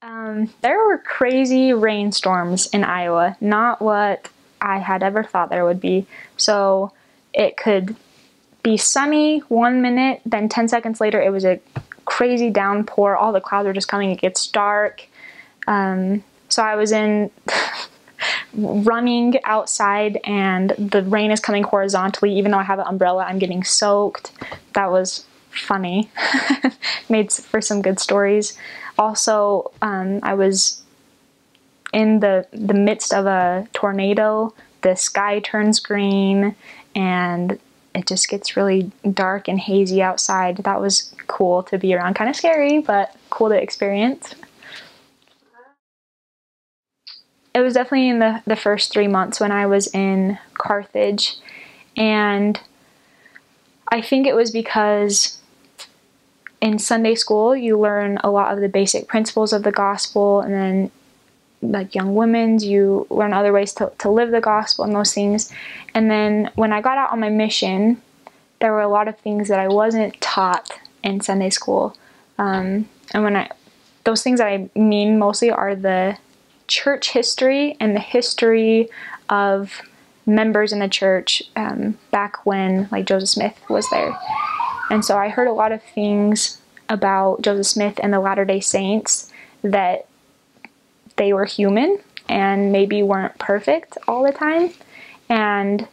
There were crazy rainstorms in Iowa, not what I had ever thought there would be. So it could be sunny 1 minute, then 10 seconds later it was a crazy downpour. All the clouds are just coming, it gets dark. So I was in running outside and the rain is coming horizontally. Even though I have an umbrella, I'm getting soaked. That was funny. Made for some good stories. Also, I was in the midst of a tornado. The sky turns green and it just gets really dark and hazy outside. That was cool to be around. Kind of scary, but cool to experience. It was definitely in the first 3 months when I was in Carthage. And I think it was because in Sunday school, you learn a lot of the basic principles of the gospel, and then like young women's, you learn other ways to live the gospel and those things. And then when I got out on my mission, there were a lot of things that I wasn't taught in Sunday school. And those things that I mean mostly are the church history and the history of members in the church back when like Joseph Smith was there. And so I heard a lot of things about Joseph Smith and the Latter-day Saints, that they were human and maybe weren't perfect all the time, and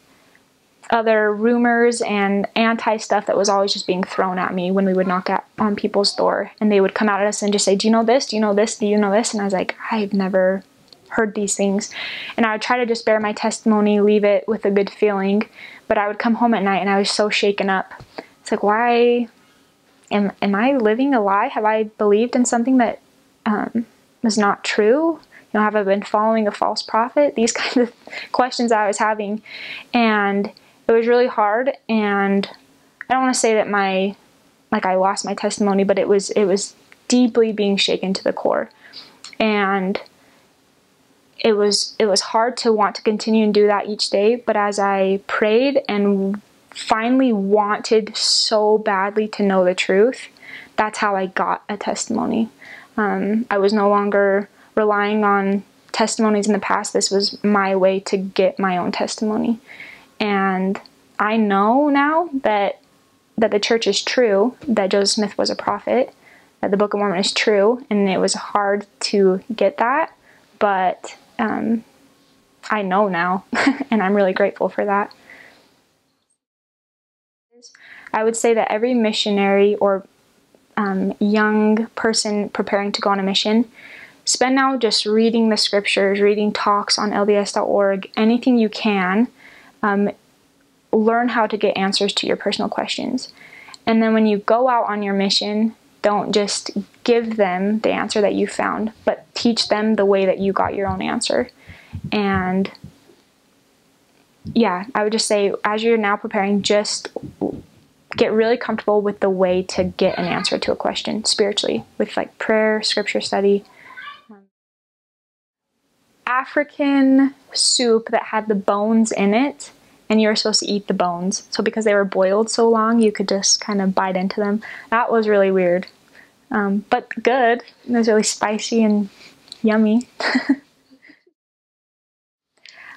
other rumors and anti-stuff that was always just being thrown at me when we would knock on people's door, and they would come at us and just say, do you know this? Do you know this? Do you know this? And I was like, I've never heard these things. And I would try to just bear my testimony, leave it with a good feeling, but I would come home at night and I was so shaken up. It's like, why am I living a lie? Have I believed in something that was not true? You know, have I been following a false prophet? These kinds of questions I was having, and it was really hard. And I don't want to say that I lost my testimony, but it was deeply being shaken to the core, and it was hard to want to continue and do that each day. But as I prayed and finally wanted so badly to know the truth, that's how I got a testimony. I was no longer relying on testimonies in the past. This was my way to get my own testimony. And I know now that the church is true, that Joseph Smith was a prophet, that the Book of Mormon is true, and it was hard to get that, but I know now, and I'm really grateful for that. I would say that every missionary or young person preparing to go on a mission, spend now just reading the scriptures, reading talks on LDS.org, anything you can. Learn how to get answers to your personal questions. And then when you go out on your mission, don't just give them the answer that you found, but teach them the way that you got your own answer. And yeah, I would just say, as you're now preparing, just get really comfortable with the way to get an answer to a question spiritually, with like prayer, scripture study. African soup that had the bones in it, and you were supposed to eat the bones. So because they were boiled so long, you could just kind of bite into them. That was really weird, but good. It was really spicy and yummy.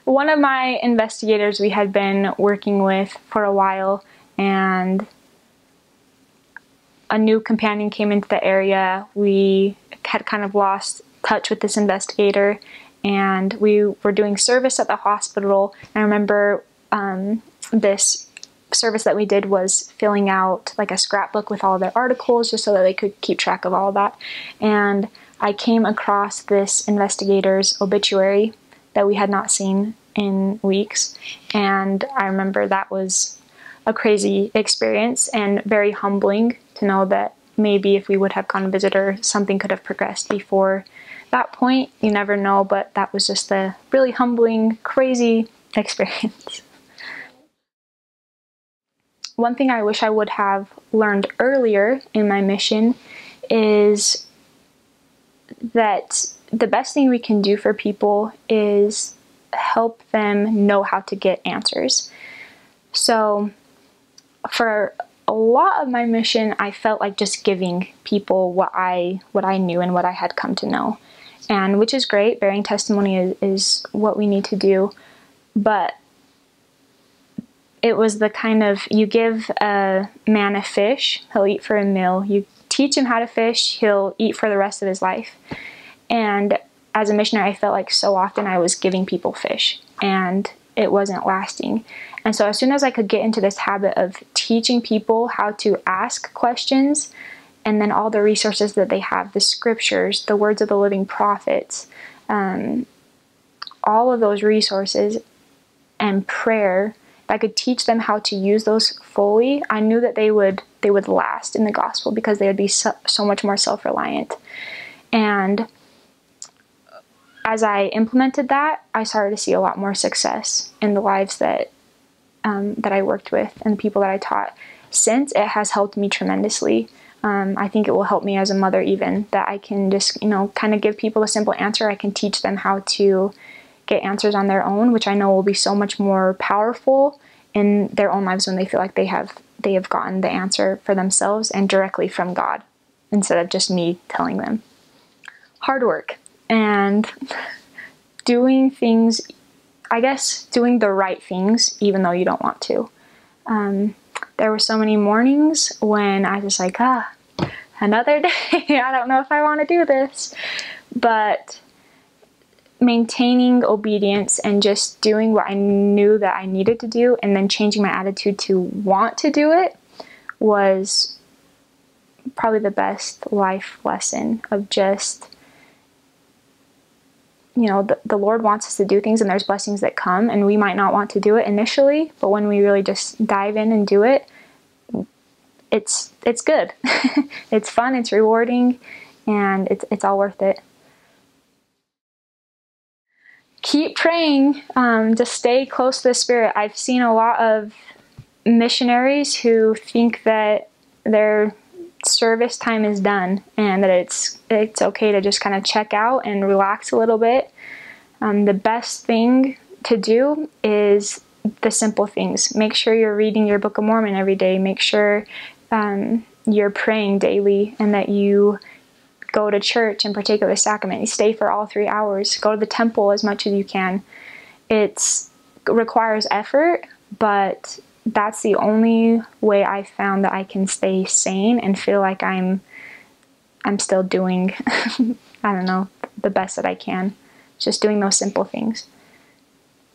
One of my investigators we had been working with for a while, and a new companion came into the area. We had kind of lost touch with this investigator, and we were doing service at the hospital. And I remember this service that we did was filling out like a scrapbook with all their articles, just so that they could keep track of all of that. And I came across this investigator's obituary that we had not seen in weeks, and I remember that was a crazy experience and very humbling to know that maybe if we would have gone to visit her, something could have progressed before that point. You never know, but that was just a really humbling, crazy experience. One thing I wish I would have learned earlier in my mission is that the best thing we can do for people is help them know how to get answers. So for a lot of my mission, I felt like just giving people what I knew and what I had come to know, and which is great. Bearing testimony is what we need to do, but it was the kind of, you give a man a fish, he'll eat for a meal. You teach him how to fish, he'll eat for the rest of his life. And as a missionary, I felt like so often I was giving people fish and it wasn't lasting. And so as soon as I could get into this habit of teaching people how to ask questions, and then all the resources that they have, the scriptures, the words of the living prophets, all of those resources, and prayer, if I could teach them how to use those fully, I knew that they would last in the gospel, because they would be so much more self-reliant. And as I implemented that, I started to see a lot more success in the lives that I worked with and the people that I taught. Since it has helped me tremendously. I think it will help me as a mother even, that I can just, kind of give people a simple answer. I can teach them how to get answers on their own, which I know will be so much more powerful in their own lives when they feel like they have gotten the answer for themselves and directly from God, instead of just me telling them. Hard work and doing things, I guess, doing the right things even though you don't want to. There were so many mornings when I was like, another day. I don't know if I want to do this. But maintaining obedience and just doing what I knew that I needed to do, and then changing my attitude to want to do it, was probably the best life lesson of just, the Lord wants us to do things, and there's blessings that come, and we might not want to do it initially, but when we really just dive in and do it, it's good. It's fun, it's rewarding, and it's all worth it. Keep praying. Just stay close to the Spirit. I've seen a lot of missionaries who think that their service time is done and that it's okay to just kind of check out and relax a little bit. The best thing to do is the simple things. Make sure you're reading your Book of Mormon every day. Make sure you're praying daily, and that you go to church and partake of the sacrament. You stay for all 3 hours. Go to the temple as much as you can. It requires effort, but that's the only way I've found that I can stay sane and feel like I'm still doing, I don't know, the best that I can. Just doing those simple things.